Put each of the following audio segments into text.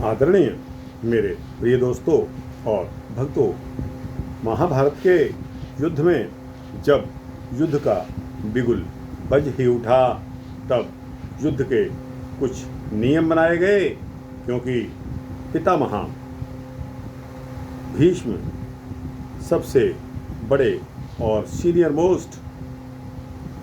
आदरणीय मेरे प्रिय दोस्तों और भक्तों, महाभारत के युद्ध में जब युद्ध का बिगुल बज ही उठा तब युद्ध के कुछ नियम बनाए गए, क्योंकि पितामह भीष्म सबसे बड़े और सीनियर मोस्ट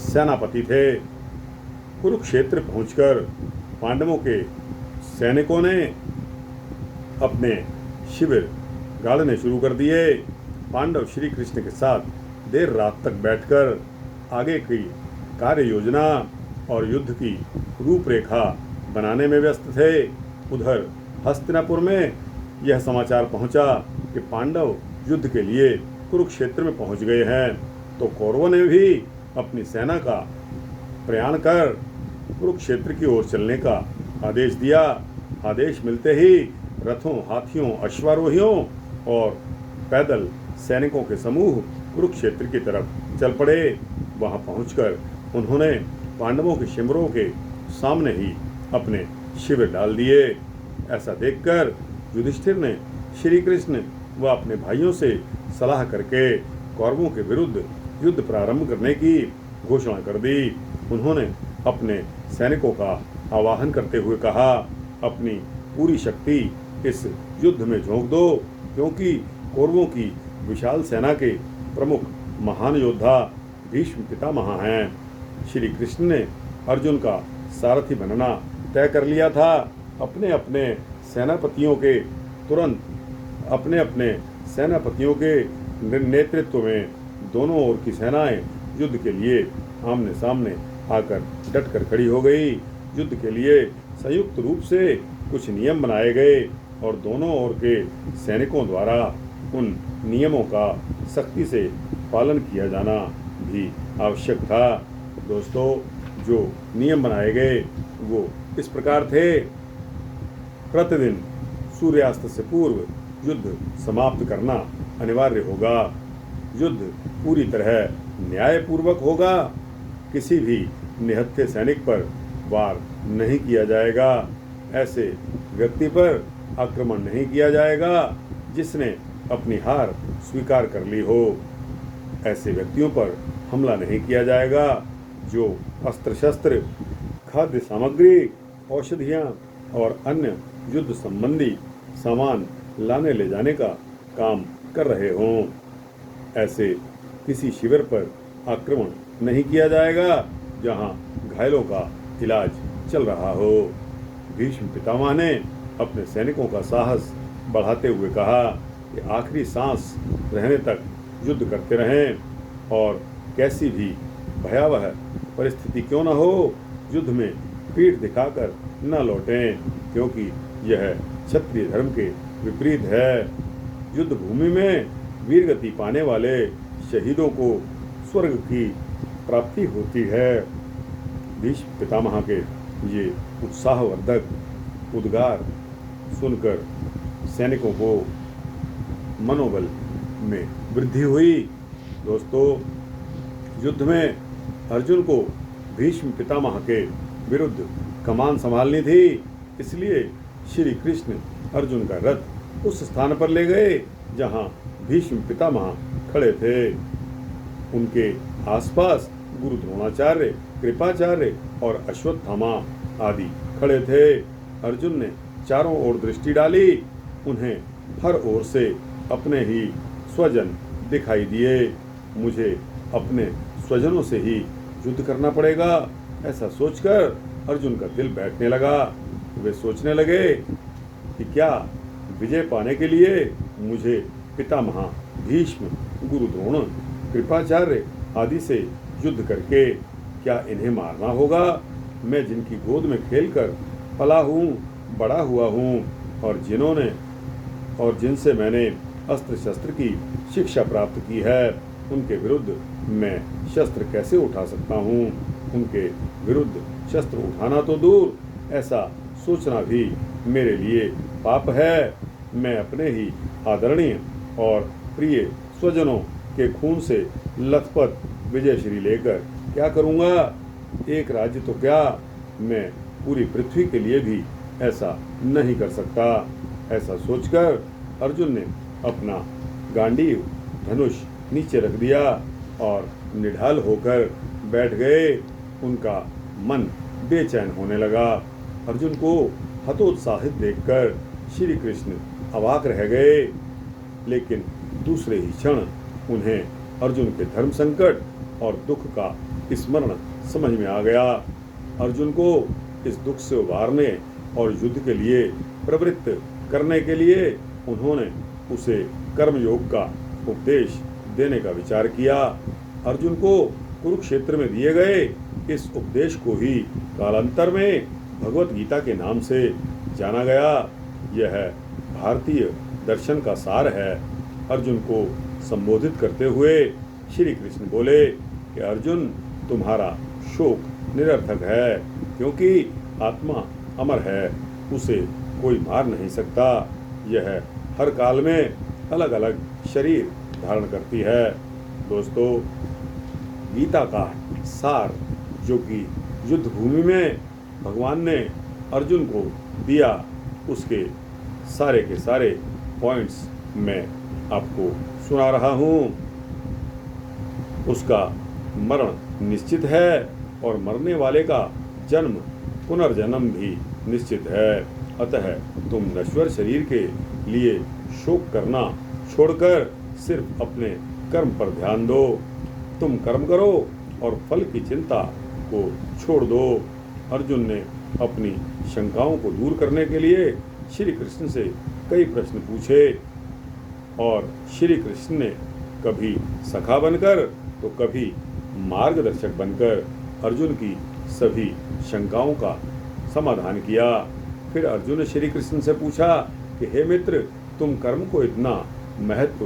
सेनापति थे। कुरुक्षेत्र पहुंचकर पांडवों के सैनिकों ने अपने शिविर गाड़ने शुरू कर दिए। पांडव श्री कृष्ण के साथ देर रात तक बैठकर आगे की कार्य योजना और युद्ध की रूपरेखा बनाने में व्यस्त थे। उधर हस्तिनापुर में यह समाचार पहुंचा कि पांडव युद्ध के लिए कुरुक्षेत्र में पहुंच गए हैं, तो कौरवों ने भी अपनी सेना का प्रयाण कर कुरुक्षेत्र की ओर चलने का आदेश दिया। आदेश मिलते ही रथों, हाथियों, अश्वारोहियों और पैदल सैनिकों के समूह कुरुक्षेत्र की तरफ चल पड़े। वहां पहुंचकर उन्होंने पांडवों के शिविरों के सामने ही अपने शिविर डाल दिए। ऐसा देखकर युधिष्ठिर ने श्री कृष्ण व अपने भाइयों से सलाह करके कौरवों के विरुद्ध युद्ध प्रारंभ करने की घोषणा कर दी। उन्होंने अपने सैनिकों का आवाहन करते हुए कहा, अपनी पूरी शक्ति इस युद्ध में झोंक दो, क्योंकि कौरवों की विशाल सेना के प्रमुख महान योद्धा भीष्म पितामह हैं। श्री कृष्ण ने अर्जुन का सारथी बनना तय कर लिया था। अपने अपने सेनापतियों के नेतृत्व में दोनों ओर की सेनाएं युद्ध के लिए आमने सामने आकर डटकर खड़ी हो गई। युद्ध के लिए संयुक्त रूप से कुछ नियम बनाए गए और दोनों ओर के सैनिकों द्वारा उन नियमों का सख्ती से पालन किया जाना भी आवश्यक था। दोस्तों, जो नियम बनाए गए वो इस प्रकार थे। प्रतिदिन सूर्यास्त से पूर्व युद्ध समाप्त करना अनिवार्य होगा। युद्ध पूरी तरह न्यायपूर्वक होगा। किसी भी निहत्थे सैनिक पर वार नहीं किया जाएगा। ऐसे व्यक्ति पर आक्रमण नहीं किया जाएगा जिसने अपनी हार स्वीकार कर ली हो। ऐसे व्यक्तियों पर हमला नहीं किया जाएगा जो अस्त्र शस्त्र, खाद्य सामग्री, औषधियाँ और अन्य युद्ध संबंधी सामान लाने ले जाने का काम कर रहे हों। ऐसे किसी शिविर पर आक्रमण नहीं किया जाएगा जहां घायलों का इलाज चल रहा हो। भीष्म पितामह ने अपने सैनिकों का साहस बढ़ाते हुए कहा कि आखिरी सांस रहने तक युद्ध करते रहें और कैसी भी भयावह परिस्थिति क्यों न हो, युद्ध में पीठ दिखाकर न लौटें, क्योंकि यह क्षत्रिय धर्म के विपरीत है। युद्ध भूमि में वीरगति पाने वाले शहीदों को स्वर्ग की प्राप्ति होती है। भीष्म पितामह के ये उत्साहवर्धक उद्गार सुनकर सैनिकों को मनोबल में वृद्धि हुई। दोस्तों, युद्ध में अर्जुन को भीष्म पितामह के विरुद्ध कमान संभालनी थी, इसलिए श्री कृष्ण अर्जुन का रथ उस स्थान पर ले गए जहां भीष्म पितामह खड़े थे। उनके आसपास गुरु द्रोणाचार्य, कृपाचार्य और अश्वत्थामा आदि खड़े थे। अर्जुन ने चारों ओर दृष्टि डाली। उन्हें हर ओर से अपने ही स्वजन दिखाई दिए। मुझे अपने स्वजनों से ही युद्ध करना पड़ेगा, ऐसा सोचकर अर्जुन का दिल बैठने लगा। वे सोचने लगे कि क्या विजय पाने के लिए मुझे पितामह भीष्म, गुरु द्रोण, कृपाचार्य आदि से युद्ध करके क्या इन्हें मारना होगा? मैं जिनकी गोद में खेलकर पला हूँ, बड़ा हुआ हूँ और जिनसे मैंने अस्त्र शस्त्र की शिक्षा प्राप्त की है, उनके विरुद्ध मैं शस्त्र कैसे उठा सकता हूँ? उनके विरुद्ध शस्त्र उठाना तो दूर, ऐसा सोचना भी मेरे लिए पाप है। मैं अपने ही आदरणीय और प्रिय स्वजनों के खून से लथपथ विजयश्री लेकर क्या करूँगा? एक राज्य तो क्या, मैं पूरी पृथ्वी के लिए भी ऐसा नहीं कर सकता। ऐसा सोचकर अर्जुन ने अपना गांडीव धनुष नीचे रख दिया और निढाल होकर बैठ गए। उनका मन बेचैन होने लगा। अर्जुन को हतोत्साहित देखकर श्री कृष्ण अवाक रह गए, लेकिन दूसरे ही क्षण उन्हें अर्जुन के धर्म संकट और दुख का स्मरण समझ में आ गया। अर्जुन को इस दुख से उबारने और युद्ध के लिए प्रवृत्त करने के लिए उन्होंने उसे कर्मयोग का उपदेश देने का विचार किया। अर्जुन को कुरुक्षेत्र में दिए गए इस उपदेश को ही कालांतर में भगवत गीता के नाम से जाना गया। यह भारतीय दर्शन का सार है। अर्जुन को संबोधित करते हुए श्री कृष्ण बोले कि अर्जुन, तुम्हारा शोक निरर्थक है, क्योंकि आत्मा अमर है, उसे कोई मार नहीं सकता। यह हर काल में अलग अलग शरीर धारण करती है। दोस्तों, गीता का सार जो कि युद्ध भूमि में भगवान ने अर्जुन को दिया, उसके सारे के सारे पॉइंट्स मैं आपको सुना रहा हूँ। उसका मरण निश्चित है और मरने वाले का जन्म पुनर्जन्म भी निश्चित है। अतः तुम नश्वर शरीर के लिए शोक करना छोड़कर सिर्फ अपने कर्म पर ध्यान दो। तुम कर्म करो और फल की चिंता को छोड़ दो। अर्जुन ने अपनी शंकाओं को दूर करने के लिए श्री कृष्ण से कई प्रश्न पूछे और श्री कृष्ण ने कभी सखा बनकर तो कभी मार्गदर्शक बनकर अर्जुन की सभी शंकाओं का समाधान किया। फिर अर्जुन ने श्री कृष्ण से पूछा कि हे मित्र, तुम कर्म को इतना महत्व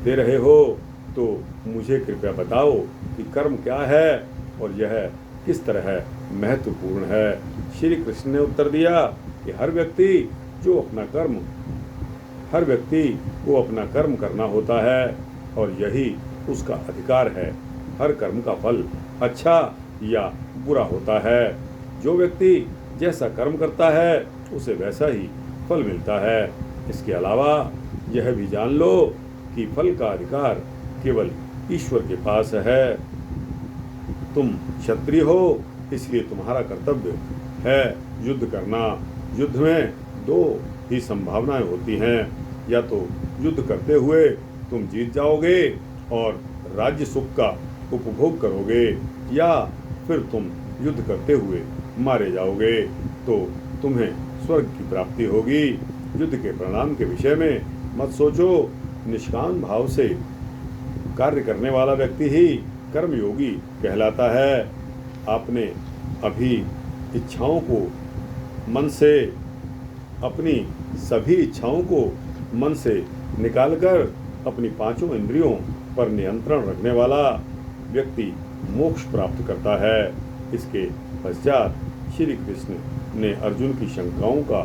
दे रहे हो तो मुझे कृपया बताओ कि कर्म क्या है और यह किस तरह महत्वपूर्ण है। श्री कृष्ण ने उत्तर दिया कि हर व्यक्ति को अपना कर्म करना होता है और यही उसका अधिकार है। हर कर्म का फल अच्छा या बुरा होता है। जो व्यक्ति जैसा कर्म करता है उसे वैसा ही फल मिलता है। इसके अलावा यह भी जान लो कि फल का अधिकार केवल ईश्वर के पास है। तुम क्षत्रिय हो, इसलिए तुम्हारा कर्तव्य है युद्ध करना। युद्ध में दो ही संभावनाएं होती हैं, या तो युद्ध करते हुए तुम जीत जाओगे और राज्य सुख का उपभोग करोगे, या फिर तुम युद्ध करते हुए मारे जाओगे तो तुम्हें स्वर्ग की प्राप्ति होगी। युद्ध के परिणाम के विषय में मत सोचो। निष्काम भाव से कार्य करने वाला व्यक्ति ही कर्मयोगी कहलाता है। आपने अभी इच्छाओं को मन से, अपनी सभी इच्छाओं को मन से निकालकर अपनी पांचों इंद्रियों पर नियंत्रण रखने वाला व्यक्ति मोक्ष प्राप्त करता है। इसके पश्चात श्री कृष्ण ने अर्जुन की शंकाओं का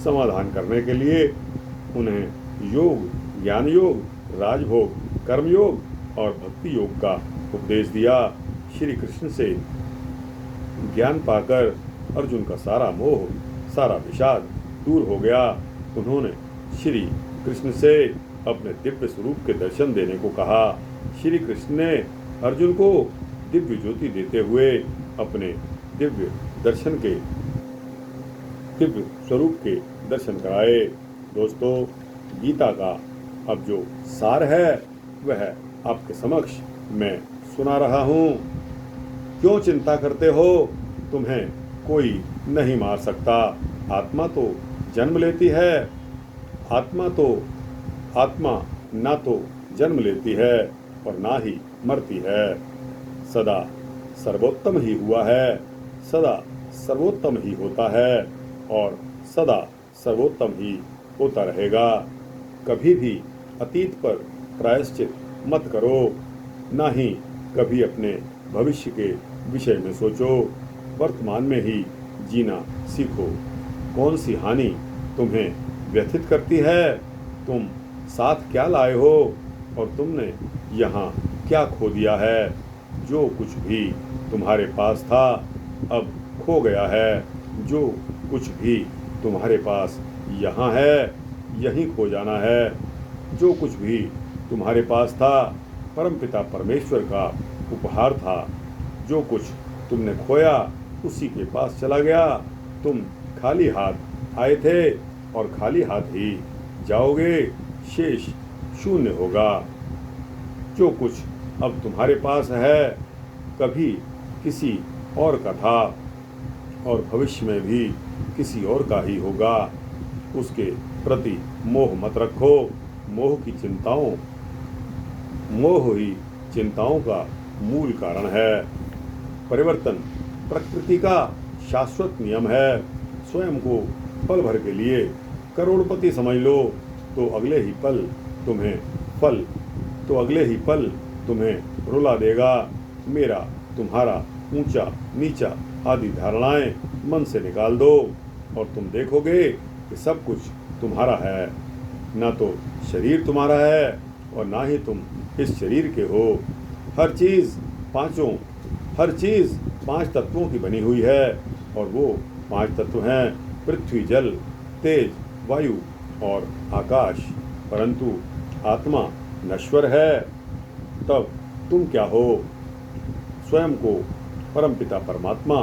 समाधान करने के लिए उन्हें योग, ज्ञान योग, राजभोग, कर्मयोग और भक्ति योग का उपदेश दिया। श्री कृष्ण से ज्ञान पाकर अर्जुन का सारा मोह, सारा विषाद दूर हो गया। उन्होंने श्री कृष्ण से अपने दिव्य स्वरूप के दर्शन देने को कहा। श्री कृष्ण ने अर्जुन को दिव्य ज्योति देते हुए अपने दिव्य स्वरूप के दर्शन कराए। दोस्तों, गीता का अब जो सार है वह आपके समक्ष मैं सुना रहा हूँ। क्यों चिंता करते हो? तुम्हें कोई नहीं मार सकता। आत्मा तो जन्म लेती है। आत्मा ना तो जन्म लेती है और ना ही मरती है। सदा सर्वोत्तम ही हुआ है, सदा सर्वोत्तम ही होता है और सदा सर्वोत्तम ही होता रहेगा। कभी भी अतीत पर प्रायश्चित मत करो, ना ही कभी अपने भविष्य के विषय में सोचो। वर्तमान में ही जीना सीखो। कौन सी हानि तुम्हें व्यथित करती है? तुम साथ क्या लाए हो और तुमने यहाँ क्या खो दिया है? जो कुछ भी तुम्हारे पास था अब खो गया है। जो कुछ भी तुम्हारे पास यहाँ है, यहीं खो जाना है। जो कुछ भी तुम्हारे पास था परमपिता परमेश्वर का उपहार था। जो कुछ तुमने खोया उसी के पास चला गया। तुम खाली हाथ आए थे और खाली हाथ ही जाओगे। शेष शून्य होगा। जो कुछ अब तुम्हारे पास है कभी किसी और का था और भविष्य में भी किसी और का ही होगा। उसके प्रति मोह मत रखो। मोह ही चिंताओं का मूल कारण है। परिवर्तन प्रकृति का शाश्वत नियम है। स्वयं को पल भर के लिए करोड़पति समझ लो तो अगले ही पल तुम्हें रुला देगा। मेरा तुम्हारा ऊंचा नीचा आदि धारणाएं मन से निकाल दो और तुम देखोगे कि सब कुछ तुम्हारा है। ना तो शरीर तुम्हारा है और ना ही तुम इस शरीर के हो। हर चीज़ पांच तत्वों की बनी हुई है और वो पांच तत्व हैं पृथ्वी, जल, तेज, वायु और आकाश। परंतु आत्मा नश्वर है। तब तुम क्या हो? स्वयं को परमपिता परमात्मा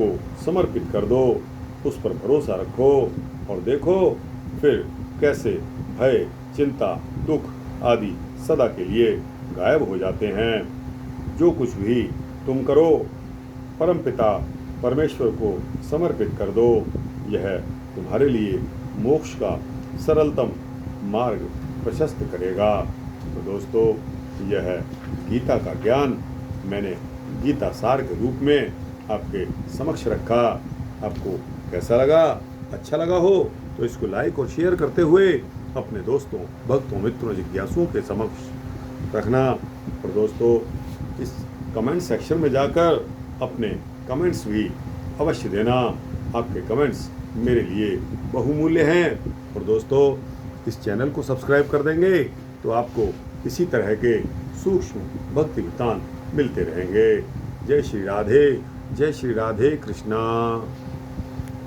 को समर्पित कर दो। उस पर भरोसा रखो और देखो फिर कैसे भय, चिंता, दुख आदि सदा के लिए गायब हो जाते हैं। जो कुछ भी तुम करो परमपिता परमेश्वर को समर्पित कर दो। यह तुम्हारे लिए मोक्ष का सरलतम मार्ग प्रशस्त करेगा। तो दोस्तों, यह गीता का ज्ञान मैंने गीता सार के रूप में आपके समक्ष रखा। आपको कैसा लगा? अच्छा लगा हो तो इसको लाइक और शेयर करते हुए अपने दोस्तों, भक्तों, मित्रों, जिज्ञासुओं के समक्ष रखना। और दोस्तों, इस कमेंट सेक्शन में जाकर अपने कमेंट्स भी अवश्य देना। आपके कमेंट्स मेरे लिए बहुमूल्य हैं। और दोस्तों, इस चैनल को सब्सक्राइब कर देंगे तो आपको इसी तरह के सूक्ष्म भक्ति वृत्तांत मिलते रहेंगे। जय श्री राधे कृष्णा।